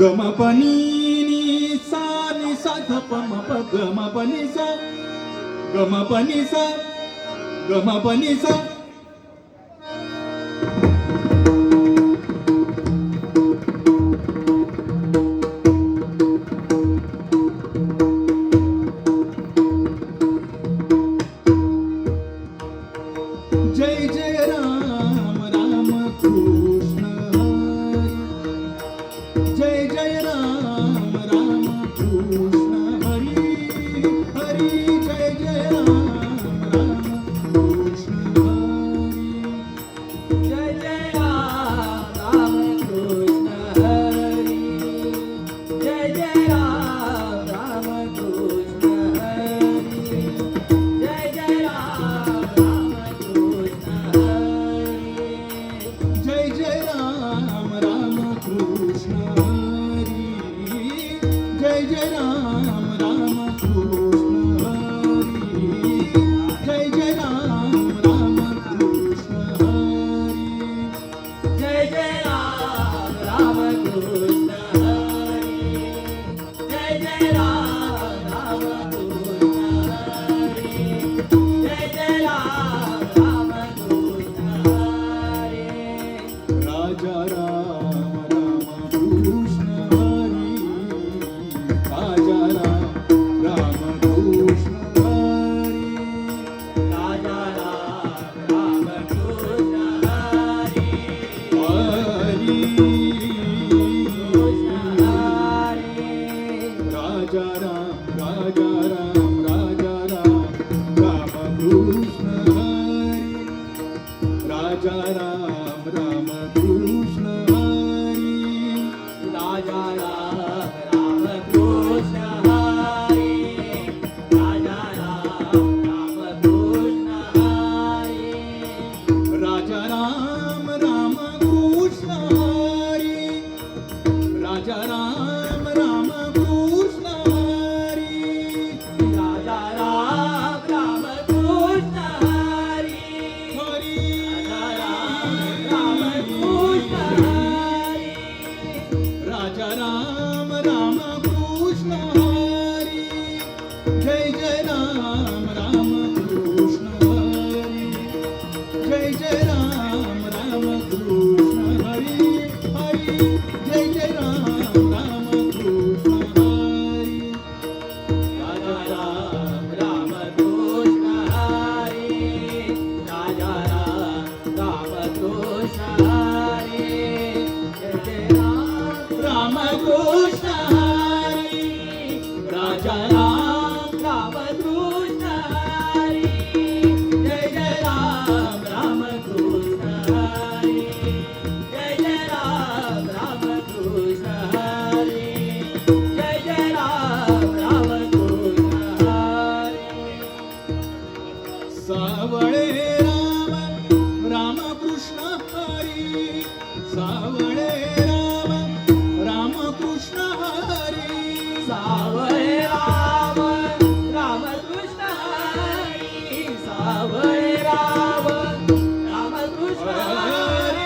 गम पनी नी सा नि सा ध प म प गम पनी सा गम पनी सा गम पनी सा. जय जय राम राम कृष्ण हरी. जय जय राम राम कृष्ण हरी हरी. जय जय राम राम कृष्ण हरी. जय जय राम राम कृष्ण हरी. जय जय राम राम कृष्ण हरी. जय जय राम राम कृष्ण हरी. जय जय राम राम कृष्ण हरी. जय जय राम राम कृष्ण हरी. जय जय राम राम कृष्ण हरी. जय जय राम राम कृष्ण हरी. जय जय राम राम कृष्ण हरी. जय जय राम राम कृष्ण हरी. राजा राम राम कृष्ण हरी. राजा राम राम कृष्ण हरी. राजा राम राम कृष्ण हरी. हरी. कृष्ण हरी. राजा राम राजा राम राजा राम राम कृष्ण हरी. राजा राम राम कृष्ण हरी. राजा राम राम कृष्ण हरी. राजा राम राम कृष्ण हरी. राजा राम राम कृष्ण हरी. राजा राम राम कृष्ण हरी. राजा राम राम कृष्ण हरी. हरी. राजा राम कृष्ण हरी. राजा राम राम कृष्ण हरी. जय जय राम राम कृष्ण हरी. जय जय राम राम कृष्ण हरी हरी. जय जय राम राम कृष्ण हरी. राजा राम राम कृष्ण हरी. राजा राम कृष्ण हरी. जय जय राम कृष्ण हरी. राजा राम राम कृष्ण हरी. जय जय राम कृष्ण हरी. जय जय राम कृष्ण हरी. जय जय राम कृष्ण हरी. सावळे राम राम कृष्ण हरी. सावळे राम राम कृष्ण हरी. सावळे राम राम कृष्ण हरी. सावळे राम राम कृष्ण हरी.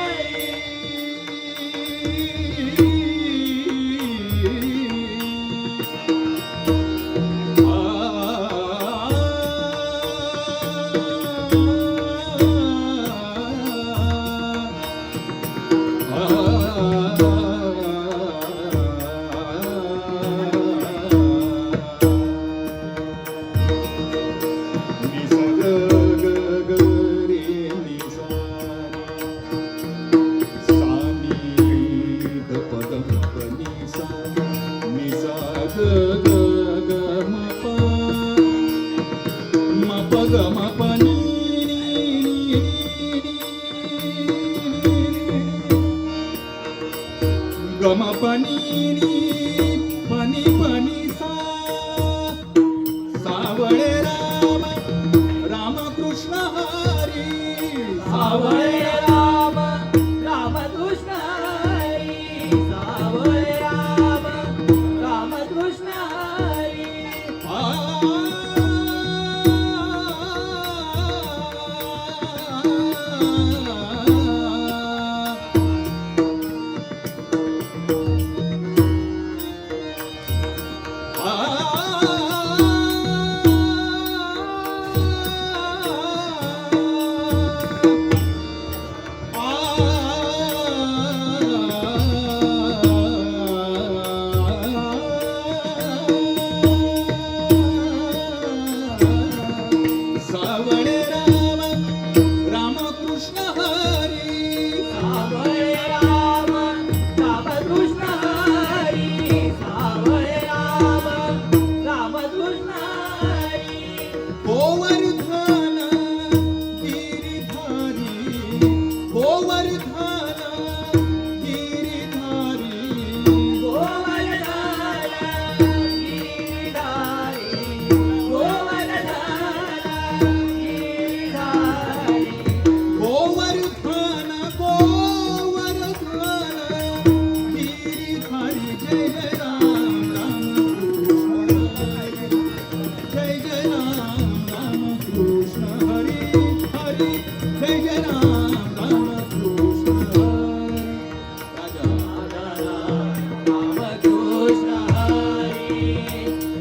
गम पनी पनी पनी सा. सावळे राम राम कृष्ण हरी. सावळे राम राम कृष्ण हरी. सावळे राम राम कृष्ण हरी.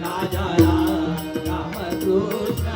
राजा राम रामकृष्ण